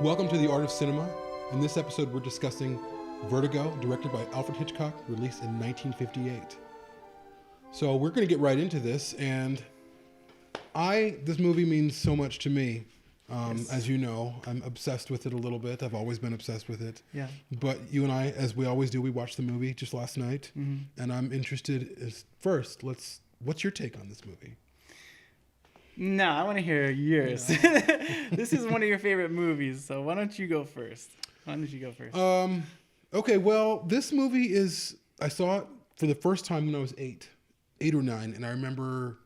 Welcome to The Art of Cinema. In this episode, we're discussing Vertigo, directed by Alfred Hitchcock, released in 1958. So we're going to get right into this, and this movie means so much to me. Yes. As you know, I'm obsessed with it a little bit. I've always been obsessed with it. Yeah. But you and I, as we always do, we watched the movie just last night, Mm-hmm. and I'm interested. First, what's your take on this movie? No, I want to hear yours. Yeah. This is one of your favorite movies, so why don't you go first? Okay, well, this movie I saw it for the first time when I was 8 or 9, and I remember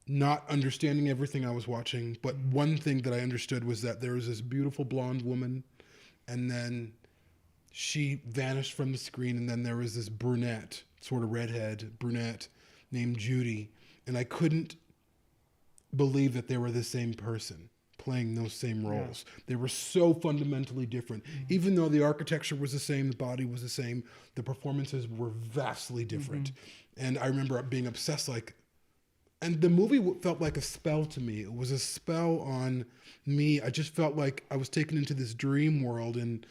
not understanding everything I was watching, but one thing that I understood was that there was this beautiful blonde woman, and then she vanished from the screen, and then there was this brunette, sort of redhead brunette, named Judy, and I couldn't believe that they were the same person playing those same roles. Yeah. They were so fundamentally different. Mm-hmm. Even though the architecture was the same, the body was the same, the performances were vastly different. Mm-hmm. And I remember being obsessed, and the movie felt like a spell to me. It was a spell on me. I just felt like I was taken into this dream world, and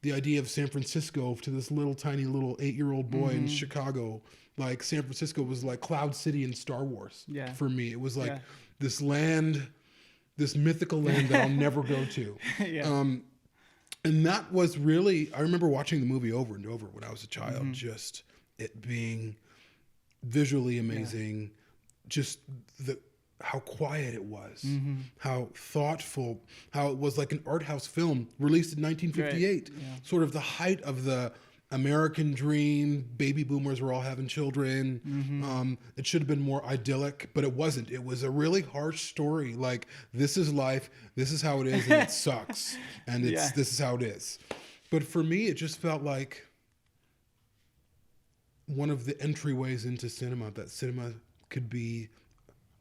the idea of San Francisco to this tiny little 8-year-old boy in Chicago, like San Francisco was like Cloud City in Star Wars for me. It was like this land, this mythical land that I'll never go to. And that was really, I remember watching the movie over and over when I was a child, just it being visually amazing, just how quiet it was, how thoughtful, how it was like an art house film released in 1958, sort of the height of the American dream. Baby boomers were all having children. It should have been more idyllic, but it wasn't. It was a really harsh story. Like, this is life, this is how it is, and it sucks. And this is how it is. But for me, it just felt like one of the entryways into cinema, that cinema could be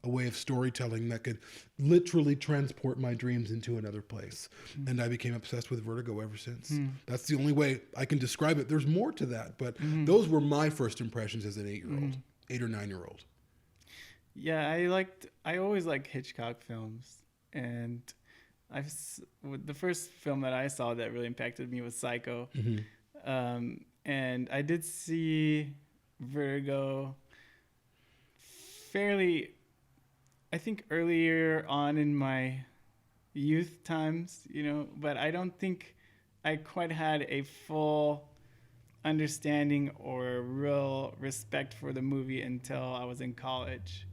a way of storytelling that could literally transport my dreams into another place. And I became obsessed with Vertigo ever since. That's the only way I can describe it. There's more to that, but those were my first impressions as an 8-year-old, 8 or 9-year-old. Yeah, I always liked Hitchcock films, and the first film that I saw that really impacted me was Psycho. And I did see Vertigo fairly, I think, earlier on in my youth times, but I don't think I quite had a full understanding or real respect for the movie until I was in college.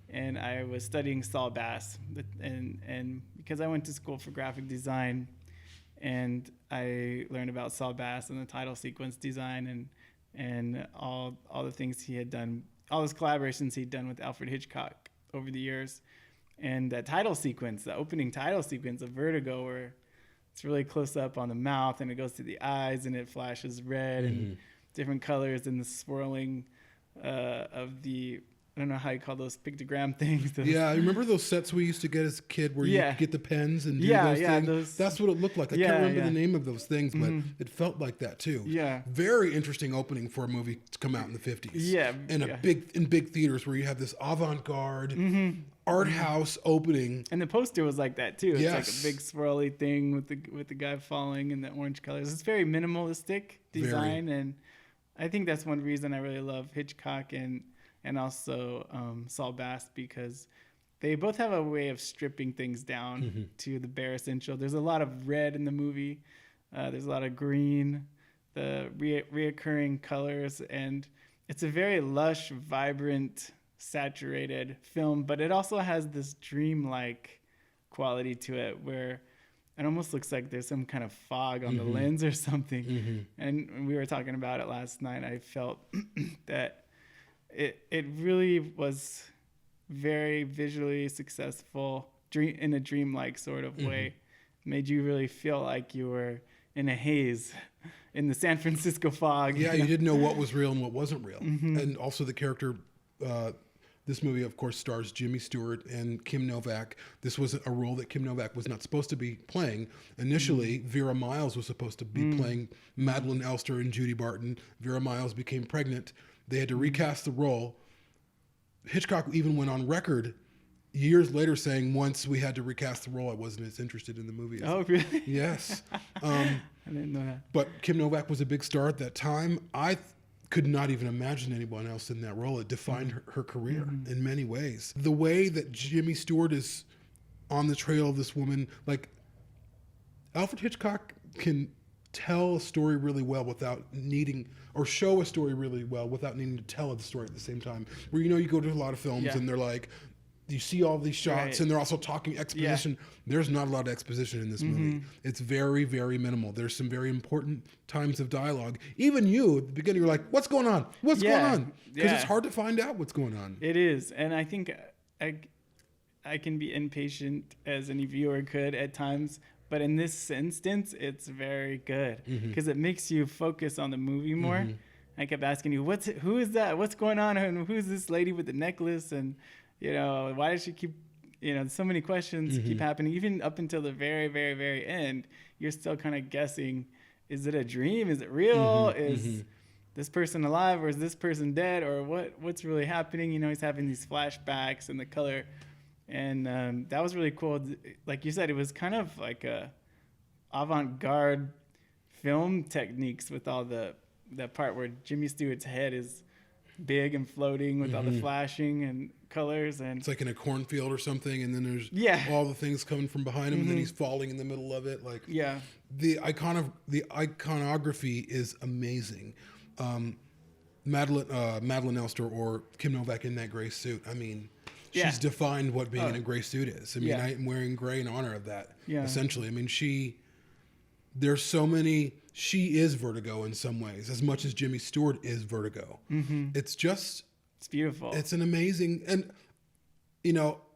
And I was studying Saul Bass, and because I went to school for graphic design, and I learned about Saul Bass and the title sequence design and all the things he had done, all those collaborations he'd done with Alfred Hitchcock over the years. And that title sequence, the opening title sequence of Vertigo, where it's really close up on the mouth and it goes to the eyes and it flashes red and different colors and the swirling of the, I don't know how you call those pictogram things. I remember those sets we used to get as a kid where you get the pens and do those things. That's what it looked like. I can't remember the name of those things, but it felt like that too. Yeah. Very interesting opening for a movie to come out in the 50s. Yeah. In big theaters where you have this avant-garde art house opening. And the poster was like that too. It's like a big swirly thing with the guy falling in the orange colors. It's very minimalistic design, and I think that's one reason I really love Hitchcock and also Saul Bass, because they both have a way of stripping things down to the bare essential. There's a lot of red in the movie. There's a lot of green, the reoccurring colors, and it's a very lush, vibrant, saturated film, but it also has this dreamlike quality to it where it almost looks like there's some kind of fog on the lens or something. And we were talking about it last night. I felt that it really was very visually successful in a dreamlike sort of way. Made you really feel like you were in a haze in the San Francisco fog. Yeah, you didn't know what was real and what wasn't real. And also the character, this movie, of course, stars Jimmy Stewart and Kim Novak. This was a role that Kim Novak was not supposed to be playing. Initially, Vera Miles was supposed to be playing Madeline Elster and Judy Barton. Vera Miles became pregnant. They had to recast the role. Hitchcock even went on record years later saying once we had to recast the role, I wasn't as interested in the movie. Oh, really? Yes. I didn't know that. But Kim Novak was a big star at that time. I could not even imagine anyone else in that role. It defined her career in many ways. The way that Jimmy Stewart is on the trail of this woman, like Alfred Hitchcock can tell a story really well without needing, or show a story really well without needing to tell the story at the same time. Where, you go to a lot of films and they're like, you see all these shots and they're also talking exposition. There's not a lot of exposition in this movie. It's very, very minimal. There's some very important times of dialogue. Even you, at the beginning, you're like, what's going on? What's going on? Because it's hard to find out what's going on. It is. And I think I can be impatient, as any viewer could at times. But in this instance, it's very good because it makes you focus on the movie more. I kept asking you, who is that? What's going on? And who's this lady with the necklace? And, why does she keep, so many questions keep happening. Even up until the very, very, very end, you're still kind of guessing, is it a dream? Is it real? Is this person alive, or is this person dead? Or what's really happening? He's having these flashbacks and the color. And that was really cool. Like you said, it was kind of like a avant-garde film techniques with all the part where Jimmy Stewart's head is big and floating with all the flashing and colors. And it's like in a cornfield or something, and then there's all the things coming from behind him, and then he's falling in the middle of it. Like the iconography is amazing. Madeline Elster or Kim Novak in that gray suit. I mean, she's defined what being in a gray suit is. I mean, I'm wearing gray in honor of that, essentially. I mean, she is Vertigo in some ways, as much as Jimmy Stewart is Vertigo. It's beautiful. It's an amazing, and,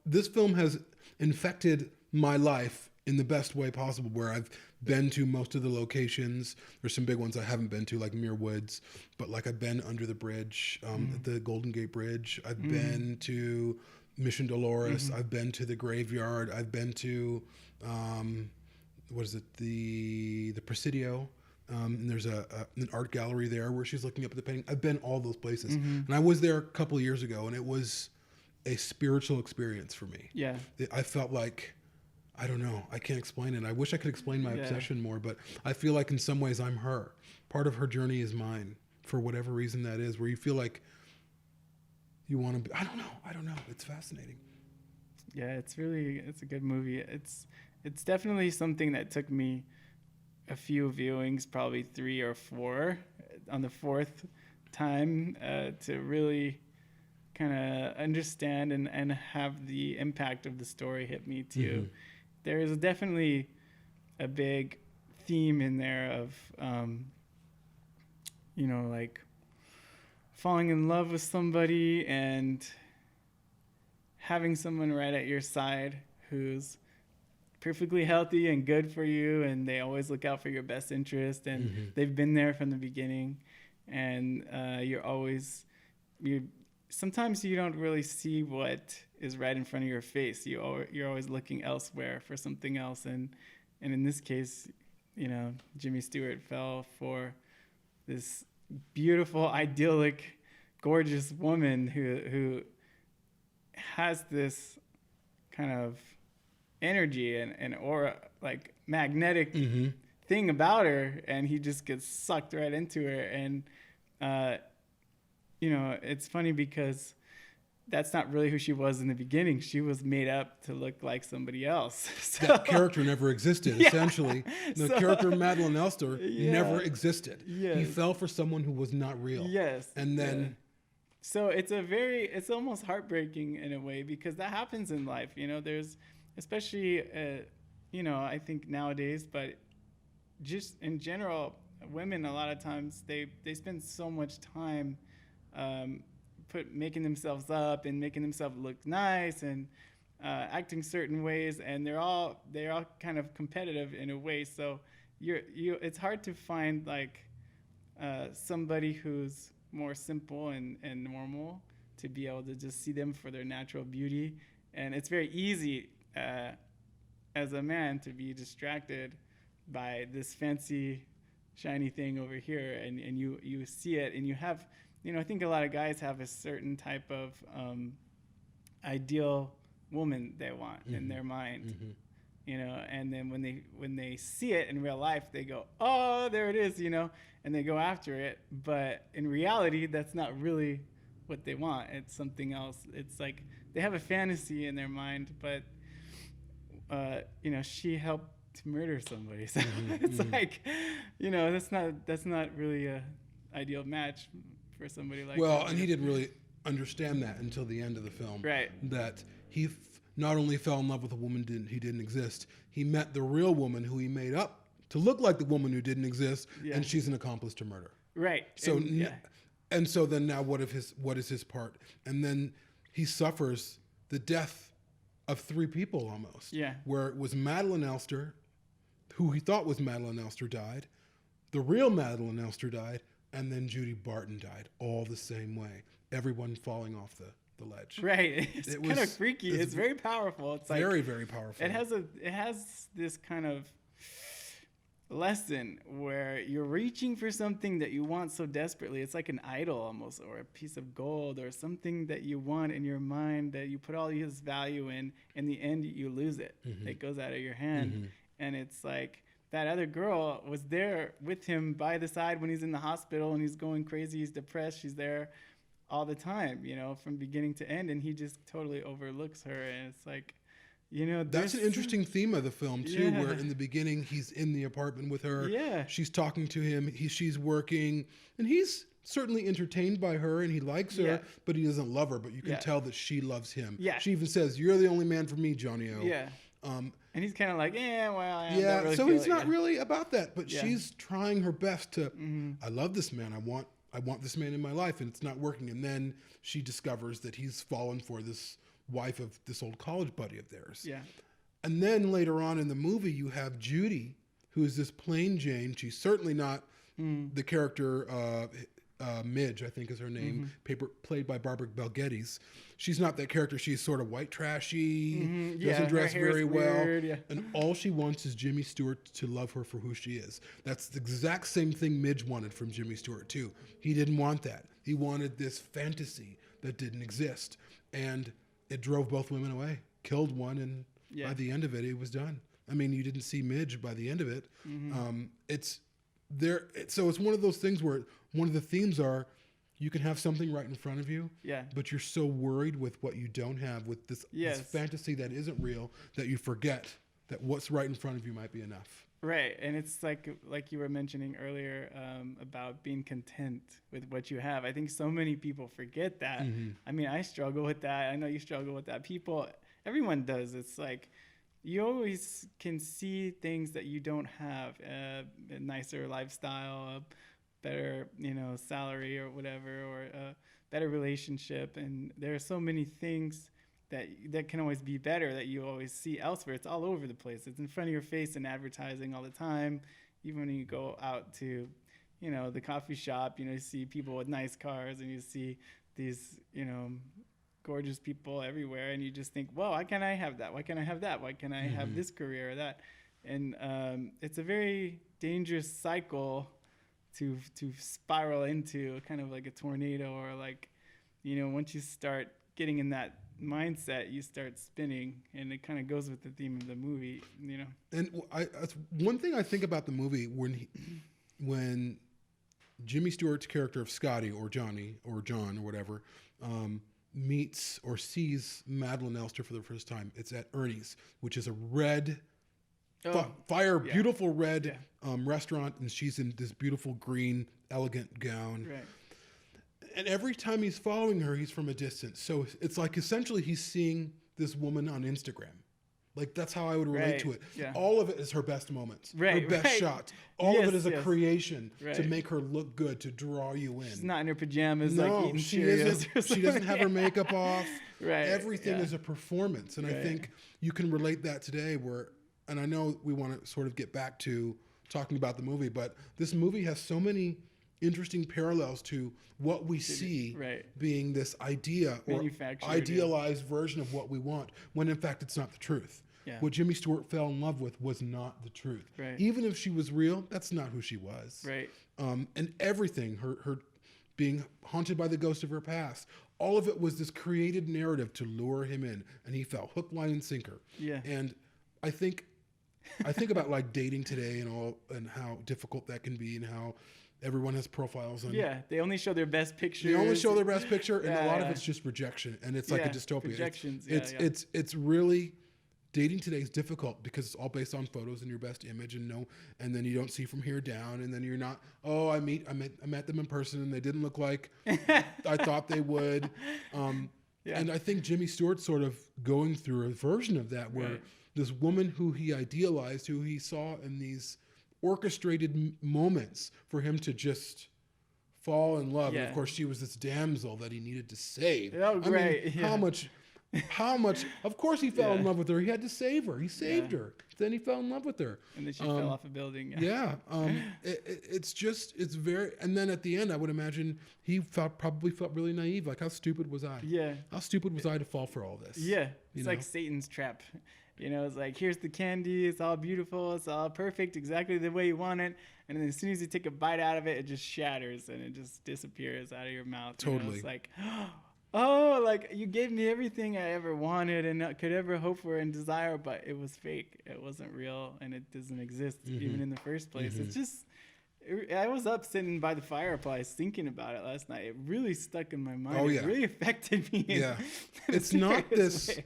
this film has infected my life in the best way possible, where I've been to most of the locations. There's some big ones I haven't been to, like Muir Woods, but like I've been under the bridge, at the Golden Gate Bridge. I've been to Mission Dolores. I've been to the graveyard. I've been to, the Presidio. And there's an art gallery there where she's looking up at the painting. I've been all those places. And I was there a couple of years ago, and it was a spiritual experience for me. Yeah. I felt like, I don't know, I can't explain it. I wish I could explain my obsession more, but I feel like in some ways I'm her. Part of her journey is mine, for whatever reason that is, where you feel like you want to be, I don't know. It's fascinating. Yeah, it's a good movie. It's definitely something that took me a few viewings, probably 3 or 4, on the 4th time, to really kind of understand and have the impact of the story hit me too. There is definitely a big theme in there of, like falling in love with somebody and having someone right at your side who's perfectly healthy and good for you, and they always look out for your best interest, and they've been there from the beginning, and sometimes you don't really see what is right in front of your face. You're always looking elsewhere for something else, and in this case, Jimmy Stewart fell for this beautiful, idyllic, gorgeous woman who has this kind of energy and aura, like magnetic thing about her, and he just gets sucked right into her. And it's funny because that's not really who she was in the beginning. She was made up to look like somebody else. So, that character never existed, essentially. The character Madeline Elster never existed. Yes. He fell for someone who was not real. Yes. And then... So it's almost heartbreaking in a way, because that happens in life. There's, especially, I think nowadays, but just in general, women, a lot of times, they spend so much time making themselves up and making themselves look nice and acting certain ways, and they're all kind of competitive in a way. So it's hard to find like somebody who's more simple and normal, to be able to just see them for their natural beauty. And it's very easy as a man to be distracted by this fancy shiny thing over here, and you see it, and you have, I think a lot of guys have a certain type of ideal woman they want in their mind. You know, and then when they see it in real life, they go, oh, there it is, you know, and they go after it. But in reality, that's not really what they want. It's something else. It's like they have a fantasy in their mind, but you know, she helped to murder somebody. So it's like, you know, that's not really a ideal match for somebody like that. Well, and he didn't really understand that until the end of the film. Right. That he not only fell in love with a woman he didn't exist, he met the real woman who he made up to look like the woman who didn't exist, and she's an accomplice to murder. Right. So and so then now what is his part? And then he suffers the death of 3 people almost. Yeah. Where it was Madeline Elster, who he thought was Madeline Elster, died. The real Madeline Elster died, and then Judy Barton died, all the same way. Everyone falling off the ledge. Right. It's kind of freaky. It's very powerful. It's very, very powerful. It has this kind of lesson where you're reaching for something that you want so desperately. It's like an idol almost, or a piece of gold, or something that you want in your mind that you put all this value in. In the end, you lose it. It goes out of your hand. And it's like that other girl was there with him by the side when he's in the hospital and he's going crazy. He's depressed. She's there all the time, you know, from beginning to end, and he just totally overlooks her. And it's like, you know, that's an interesting theme of the film too, where in the beginning he's in the apartment with her. Yeah. She's talking to him. She's working, and he's certainly entertained by her, and he likes her, but he doesn't love her. But you can tell that she loves him. Yeah. She even says, "You're the only man for me, Johnny-O." Yeah. And he's kind of like, well, I yeah. don't really so feel he's it. not really about that, but she's trying her best to. I love this man. I want this man in my life, and it's not working. And then she discovers that he's fallen for this wife of this old college buddy of theirs. Yeah. And then later on in the movie, you have Judy, who is this plain Jane. She's certainly not the character Midge, I think is her name, played by Barbara Bel Geddes. She's not that character. She's sort of white trashy, doesn't dress very well. And all she wants is Jimmy Stewart to love her for who she is. That's the exact same thing Midge wanted from Jimmy Stewart, too. He didn't want that. He wanted this fantasy that didn't exist. And it drove both women away, killed one, and by the end of it was done. I mean, you didn't see Midge by the end of it. It's there. So it's one of those things where one of the themes are you can have something right in front of you, but you're so worried with what you don't have, with this fantasy that isn't real, that you forget that what's right in front of you might be enough. Right. And it's like you were mentioning earlier about being content with what you have. I think so many people forget that. I mean, I struggle with that. I know you struggle with that. Everyone does. It's like you always can see things that you don't have, a nicer lifestyle, a better, salary or whatever, or a better relationship. And there are so many things that can always be better that you always see elsewhere. It's all over the place. It's in front of your face in advertising all the time. Even when you go out to, the coffee shop, you see people with nice cars, and you see these, gorgeous people everywhere, and you just think, well, why can't I have that? Why can't I have that? Why can't I have this career or that? And it's a very dangerous cycle to spiral into, kind of like a tornado, or like, once you start getting in that mindset, you start spinning, and it kind of goes with the theme of the movie, And one thing I think about the movie, when Jimmy Stewart's character of Scotty or Johnny or John or whatever meets or sees Madeline Elster for the first time, it's at Ernie's, which is a red beautiful red restaurant, and she's in this beautiful green elegant gown. Right. And every time he's following her, he's from a distance. So it's like essentially he's seeing this woman on Instagram. Like, that's how I would relate to it. Yeah. All of it is her best moments, her best shots. All of it is a creation to make her look good, to draw you in. She's not in her pajamas, like eating Cheerios. She doesn't have her makeup off. Everything is a performance. And I think you can relate that today and I know we want to sort of get back to talking about the movie, but this movie has so many interesting parallels to what we see being this idea or idealized version of what we want, when in fact it's not the truth. Yeah. What Jimmy Stewart fell in love with was not the truth. Right. Even if she was real, that's not who she was. Right. And everything, her being haunted by the ghost of her past. All of it was this created narrative to lure him in, and he fell hook, line, and sinker. Yeah. And I think about like dating today and how difficult that can be, and how everyone has profiles on. Yeah, they only show their best picture. They only show their best picture, and a lot of it's just rejection, and it's like a dystopia. Projections. It's really, dating today is difficult because it's all based on photos and your best image, and then you don't see from here down, and then you're not. Oh, I met them in person, and they didn't look like I thought they would. And I think Jimmy Stewart's sort of going through a version of that, where this woman who he idealized, who he saw in these orchestrated moments for him to just fall in love. And of course, she was this damsel that he needed to save. Oh, great. I mean, how much, of course he fell in love with her. He had to save her. He saved her. Then he fell in love with her. And then she fell off a building. It's very, and then at the end, I would imagine he probably felt really naive. Like, how stupid was I? Yeah. How stupid was I to fall for all this? Yeah. It's like Satan's trap. It's like, here's the candy. It's all beautiful. It's all perfect, exactly the way you want it. And then as soon as you take a bite out of it, it just shatters and it just disappears out of your mouth. Totally. It's like, oh, like you gave me everything I ever wanted and could ever hope for and desire, but it was fake. It wasn't real, and it doesn't exist even in the first place. It's just, I was up sitting by the fireplace thinking about it last night. It really stuck in my mind. It really affected me. Yeah. It's not this... way.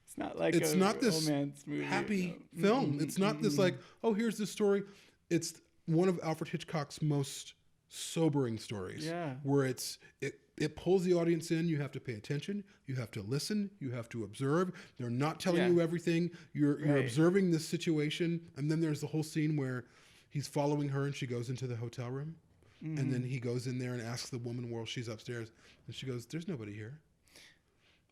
It's not like it's not this romance movie. Happy film. It's not this like, oh, here's this story. It's one of Alfred Hitchcock's most sobering stories. Yeah. Where it pulls the audience in. You have to pay attention. You have to listen. You have to observe. They're not telling you everything. You're observing this situation. And then there's the whole scene where he's following her and she goes into the hotel room. And then he goes in there and asks the woman while she's upstairs. And she goes, there's nobody here.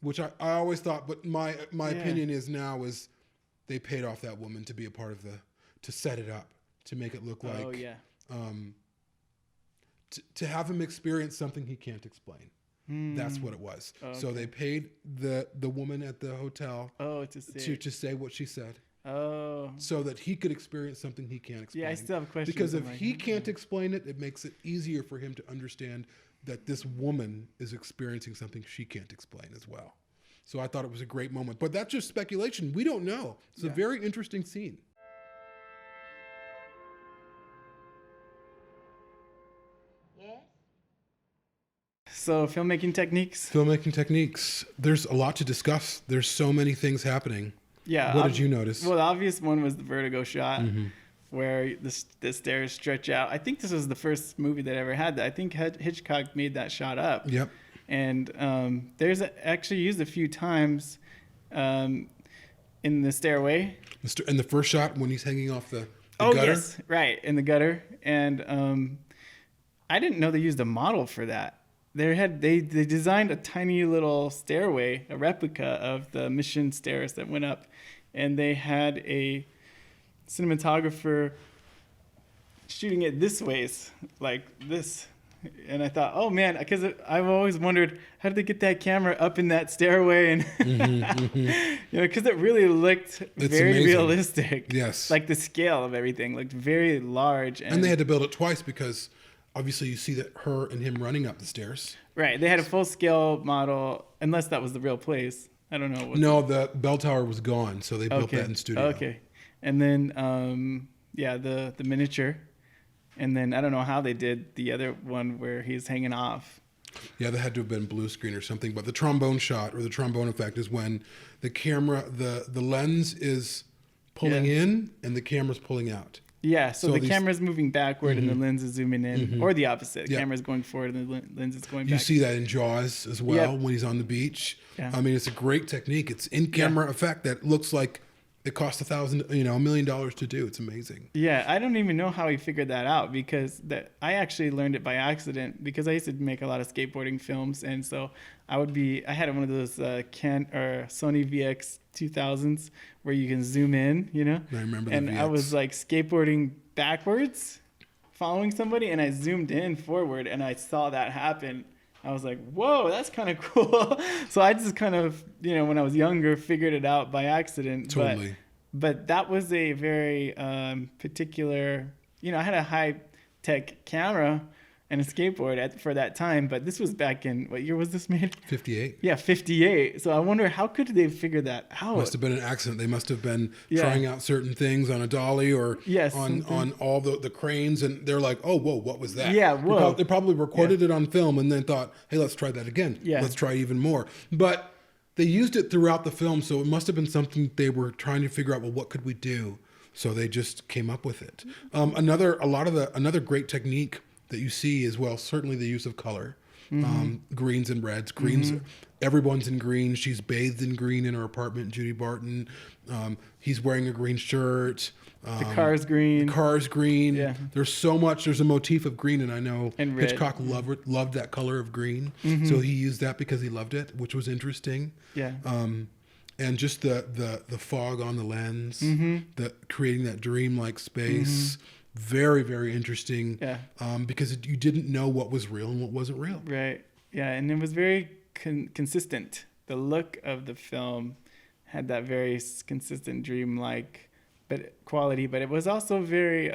Which I always thought, but my opinion is now is they paid off that woman to be a part of to set it up, to make it look like, to have him experience something he can't explain. That's what it was. Oh, okay. So they paid the woman at the hotel to say what she said. Oh. So that he could experience something he can't explain. Yeah, I still have questions. Because if he can't explain it, it makes it easier for him to understand that this woman is experiencing something she can't explain as well. So I thought it was a great moment. But that's just speculation. We don't know. It's a very interesting scene. Yes? So, filmmaking techniques? Filmmaking techniques. There's a lot to discuss. There's so many things happening. Yeah. What did you notice? Well, the obvious one was the Vertigo shot. Where the stairs stretch out. I think this was the first movie that ever had that. I think Hitchcock made that shot up. Yep. And there's actually used a few times in the stairway. In the first shot when he's hanging off the gutter? Yes, right, in the gutter. And I didn't know they used a model for that. They designed a tiny little stairway, a replica of the Mission stairs that went up. And they had a cinematographer shooting it this ways, like this. And I thought, oh man, because I've always wondered, how did they get that camera up in that stairway? And because it really looked very amazing. Realistic. Yes. Like the scale of everything looked very large. And they had to build it twice because obviously you see that her and him running up the stairs. Right. They had a full scale model, unless that was the real place. I don't know. No, the bell tower was gone, so they built that in studio. Okay. And then, the miniature. And then I don't know how they did the other one where he's hanging off. Yeah, that had to have been blue screen or something. But the trombone shot or the trombone effect is when the camera, the lens is pulling in and the camera's pulling out. Yeah, so the camera's moving backward and the lens is zooming in, or the opposite. The camera's going forward and the lens is going back. You see that in Jaws as well when he's on the beach. Yeah. I mean, it's a great technique. It's in-camera effect that looks like it cost $1 million to do. It's amazing. Yeah, I don't even know how he figured that out because I actually learned it by accident because I used to make a lot of skateboarding films, and so I had one of those Sony VX 2000s where you can zoom in, I remember and the VX. I was like skateboarding backwards, following somebody, and I zoomed in forward, and I saw that happen. I was like, whoa, that's kind of cool. So I just kind of, when I was younger, figured it out by accident. Totally. But that was a very particular, I had a high-tech camera, and a skateboard for that time. But this was back in, what year was this made? 58. Yeah, 58. So I wonder, how could they figure that out? Must have been an accident. They must have been trying out certain things on a dolly or on all the cranes, and they're like, oh, whoa, what was that? Yeah, whoa. They probably recorded it on film and then thought, hey, let's try that again. Yeah. Let's try even more. But they used it throughout the film, so it must have been something they were trying to figure out, well, what could we do? So they just came up with it. Another great technique that you see is, well, certainly the use of color, greens and reds. Greens, everyone's in green. She's bathed in green in her apartment, Judy Barton. He's wearing a green shirt. The car's green. The car's green. Yeah. There's a motif of green, and I know Hitchcock loved that color of green. So he used that because he loved it, which was interesting. Yeah. And just the fog on the lens, creating that dreamlike space. Very, very interesting. Yeah. Because you didn't know what was real and what wasn't real. Right. Yeah, and it was very consistent. The look of the film had that very consistent dreamlike quality, but it was also very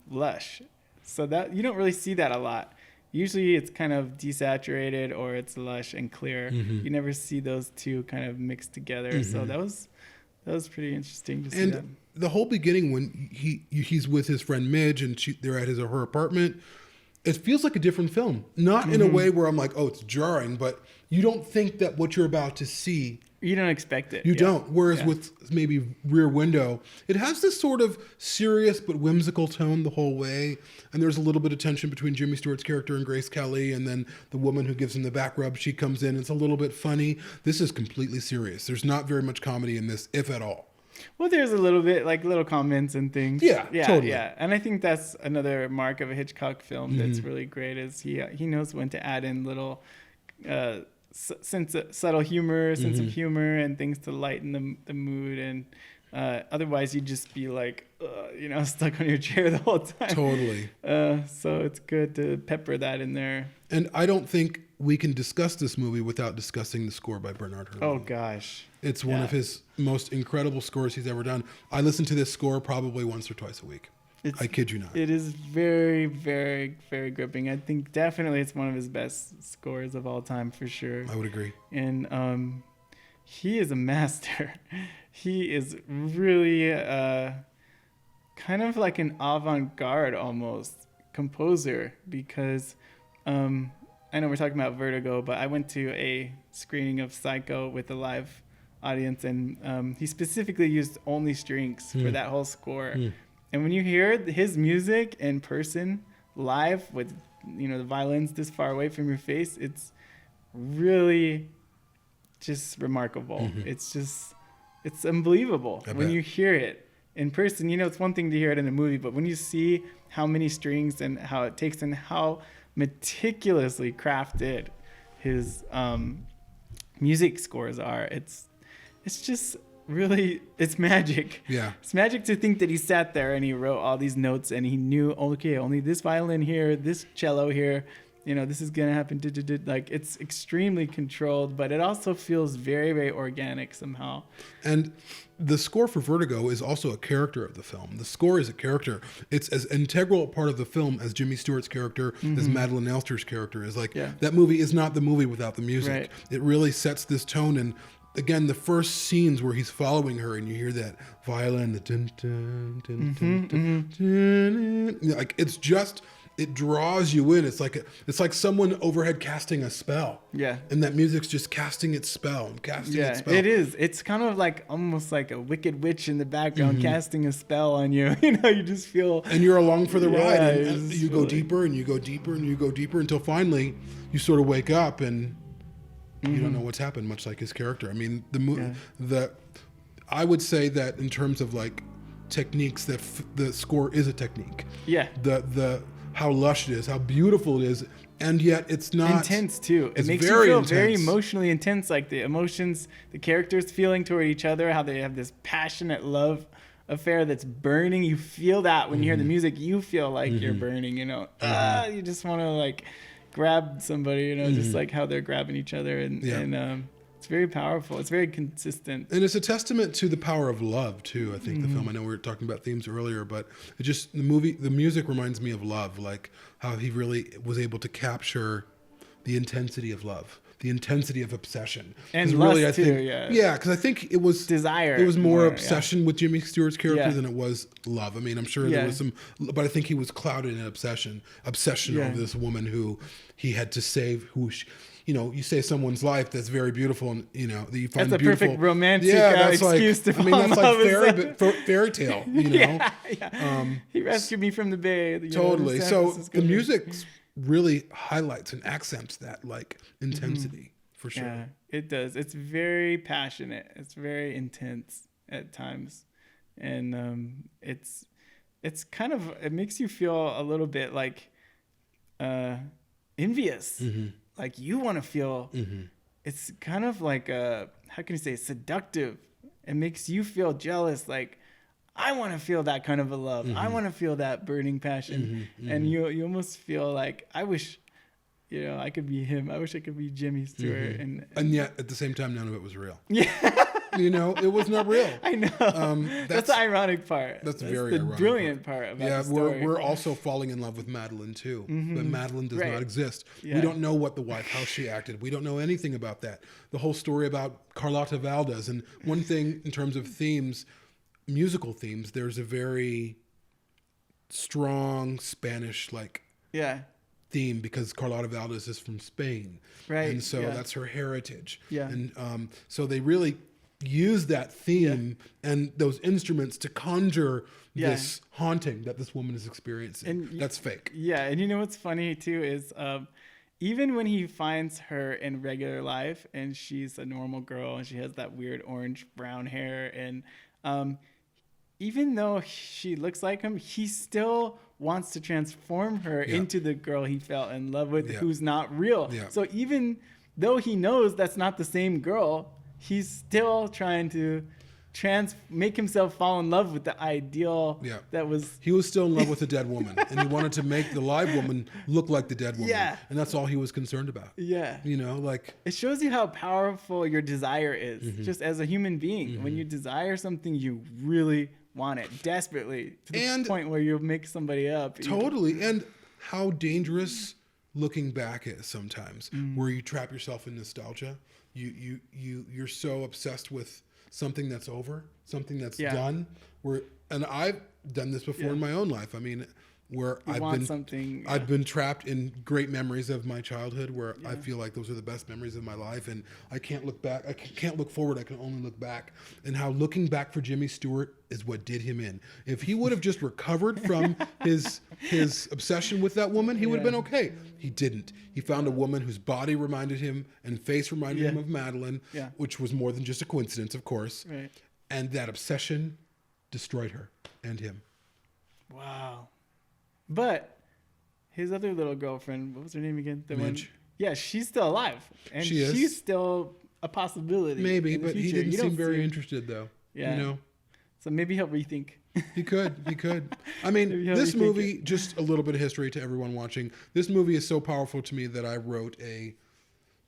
lush. So that you don't really see that a lot. Usually it's kind of desaturated or it's lush and clear. You never see those two kind of mixed together. So that was pretty interesting to see that. The whole beginning when he's with his friend Midge and they're at her apartment, it feels like a different film. Not in a way where I'm like, oh, it's jarring, but you don't think that what you're about to see. You don't expect it. You don't. Whereas with maybe Rear Window, it has this sort of serious but whimsical tone the whole way. And there's a little bit of tension between Jimmy Stewart's character and Grace Kelly. And then the woman who gives him the back rub, she comes in. It's a little bit funny. This is completely serious. There's not very much comedy in this, if at all. Well, there's a little bit, like little comments and ththings. Yeah, totally. Yeah. And I think that's another mark of a Hitchcock film that's really great is he knows when to add in little subtle humor, sense of humor and things to lighten the mood. And otherwise you'd just be like, stuck on your chair the whole time. Totally. So it's good to pepper that in there. And I don't think we can discuss this movie without discussing the score by Bernard Herrmann. Oh, gosh. It's one of his most incredible scores he's ever done. I listen to this score probably once or twice a week. I kid you not. It is very, very, very gripping. I think definitely it's one of his best scores of all time for sure. I would agree. And he is a master. He is really kind of like an avant-garde almost composer because I know we're talking about Vertigo, but I went to a screening of Psycho with a live audience, and he specifically used only strings for that whole score. And when you hear his music in person, live, with the violins this far away from your face, it's really just remarkable. It's unbelievable when you hear it in person. It's one thing to hear it in a movie, but when you see how many strings and how it takes and how meticulously crafted his music scores are, it's just really, it's magic. Yeah. It's magic to think that he sat there and he wrote all these notes and he knew, okay, only this violin here, this cello here, this is going to happen. Like, it's extremely controlled, but it also feels very, very organic somehow. And the score for Vertigo is also a character of the film. The score is a character. It's as integral a part of the film as Jimmy Stewart's character, as Madeline Elster's character is. Like, that movie is not the movie without the music. Right. It really sets this tone. And again, the first scenes where he's following her and you hear that violin, the dun, dun, dun, dun, dun, dun, dun. Like, it's just, it draws you in. It's like someone overhead casting a spell. Yeah. And that music's just casting its spell and casting its spell. It is. It's kind of like almost like a wicked witch in the background casting a spell on you. You just feel. And you're along for the ride. And you go deeper and you go deeper and you go deeper until finally you sort of wake up and you don't know what's happened, much like his character. I mean, I would say that in terms of like techniques, that the score is a technique. Yeah. How lush it is, how beautiful it is, and yet it's not intense too. It makes you feel very emotionally intense, like the emotions the characters feeling toward each other, how they have this passionate love affair that's burning. You feel that when you hear the music, you feel like you're burning. You just want to like grab somebody, just like how they're grabbing each other, and It's very powerful. It's very consistent. And it's a testament to the power of love too. I think the film, I know we were talking about themes earlier, but it just, the music reminds me of love, like how he really was able to capture the intensity of love, the intensity of obsession. And really, lust I think, too, yeah. Yeah, because I think it was desire. It was more obsession with Jimmy Stewart's character than it was love. I mean, I'm sure there was some, but I think he was clouded in obsession over this woman who he had to save, you know, you save someone's life that's very beautiful, and you know that you find that's beautiful. a perfect romantic that's excuse to fall in that's love like fairy tale, you know. He rescued me from the bay. Totally. So the music really highlights and accents that like intensity for sure. Yeah, it does. It's very passionate. It's very intense at times, and it's kind of, it makes you feel a little bit like envious. Like you want to feel, it's kind of like how can you say, seductive. It makes you feel jealous. Like, I want to feel that kind of a love. I want to feel that burning passion. And you almost feel like, I wish, you know, I could be him. I wish I could be Jimmy Stewart. And yet at the same time, none of it was real. Yeah. You know, it was not real. I know. That's the ironic part. That's very the ironic. Brilliant part about the story. We're also falling in love with Madeline too, but Madeline does not exist. Yeah. We don't know what the wife, how she acted. We don't know anything about that. The whole story about Carlotta Valdez. And one thing in terms of themes, musical themes, there's a very strong Spanish theme because Carlotta Valdez is from Spain, right? And so that's her heritage. Yeah, and so they really use that theme and those instruments to conjure this haunting that this woman is experiencing. And that's fake. Yeah, and you know what's funny too is even when he finds her in regular life and she's a normal girl and she has that weird orange brown hair, and even though she looks like him, he still wants to transform her into the girl he fell in love with, who's not real. Yeah. So even though he knows that's not the same girl, he's still trying to make himself fall in love with the ideal that was... He was still in love with the dead woman, and he wanted to make the live woman look like the dead woman. Yeah. And that's all he was concerned about. Yeah. You know, like... It shows you how powerful your desire is, just as a human being. When you desire something, you really want it desperately, to the point where you'll make somebody up. Totally. And how dangerous looking back is sometimes, where you trap yourself in nostalgia. You're so obsessed with something that's over, something that's done. And I've done this before in my own life. I mean, where I've been trapped in great memories of my childhood, where I feel like those are the best memories of my life, and I can't look back. I can't look forward. I can only look back. And how looking back for Jimmy Stewart is what did him in. If he would have just recovered from his obsession with that woman, he would have been okay. He didn't. He found a woman whose body reminded him and face reminded him of Madeline, which was more than just a coincidence, of course. Right. And that obsession destroyed her and him. Wow. But his other little girlfriend, what was her name again? Midge. Yeah, she's still alive. And she's still a possibility. Maybe, but he didn't seem very interested, though. Yeah. You know? So maybe he'll rethink. He could. I mean, this movie, just a little bit of history to everyone watching. This movie is so powerful to me that I wrote a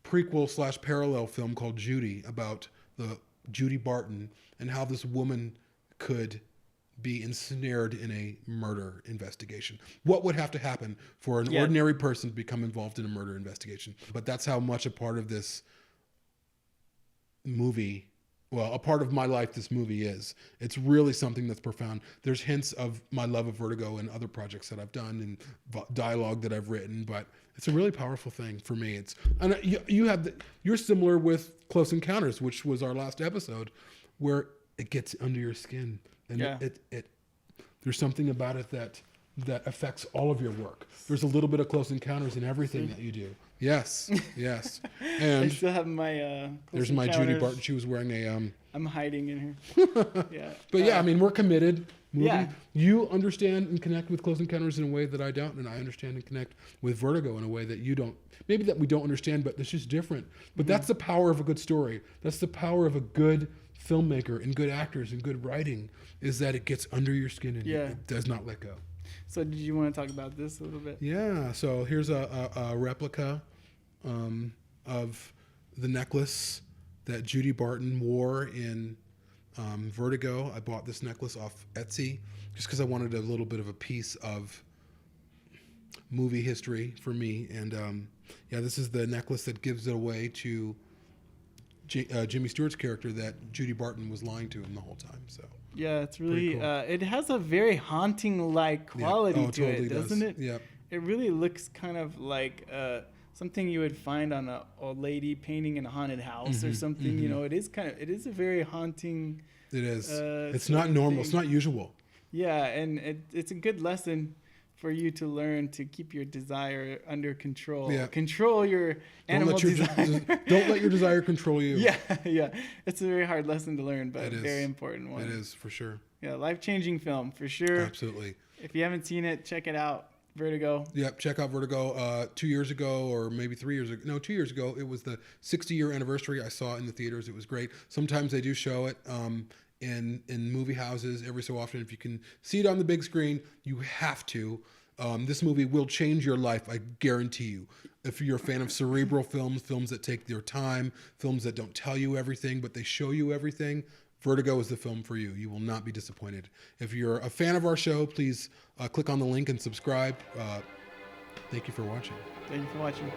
prequel/parallel film called Judy, about the Judy Barton and how this woman could be ensnared in a murder investigation. What would have to happen for an ordinary person to become involved in a murder investigation? But that's how much a part of this movie, a part of my life this movie is. It's really something that's profound. There's hints of my love of Vertigo and other projects that I've done and dialogue that I've written, but it's a really powerful thing for me. You're similar with Close Encounters, which was our last episode, where it gets under your skin. And there's something about it that affects all of your work. There's a little bit of Close Encounters in everything that you do. Yes. And I still have my there's my Judy Barton. She was wearing a I'm hiding in here. But I mean, we're committed. You understand and connect with Close Encounters in a way that I don't, and I understand and connect with Vertigo in a way that you don't. Maybe that we don't understand, but it's just different. But that's the power of a good story. That's the power of a good filmmaker and good actors and good writing, is that it gets under your skin and it does not let go. So did you want to talk about this a little bit? Yeah. So here's a replica of the necklace that Judy Barton wore in Vertigo. I bought this necklace off Etsy just because I wanted a little bit of a piece of movie history for me. And this is the necklace that gives it away to Jimmy Stewart's character that Judy Barton was lying to him the whole time. So yeah, it's really cool. It has a very haunting-like quality to it, doesn't it? Yeah. It really looks kind of like something you would find on a old lady painting in a haunted house or something. Mm-hmm. You know, it is a very haunting. It is. It's not normal. It's not usual. Yeah, and it's a good lesson for you to learn to keep your desire under control. Yeah. Control your animal desire. Don't let your desire control you. Yeah. It's a very hard lesson to learn, but a very important one. It is, for sure. Yeah, life-changing film, for sure. Absolutely. If you haven't seen it, check it out. Vertigo. Yep, check out Vertigo. 2 years ago, or maybe 3 years ago. No, 2 years ago, it was the 60-year anniversary. I saw it in the theaters. It was great. Sometimes they do show it in movie houses every so often. If you can see it on the big screen, you have to. This movie will change your life, I guarantee you. If you're a fan of cerebral films that take their time, films that don't tell you everything, but they show you everything, Vertigo is the film for you. You will not be disappointed. If you're a fan of our show, please click on the link and subscribe. Thank you for watching. Thank you for watching.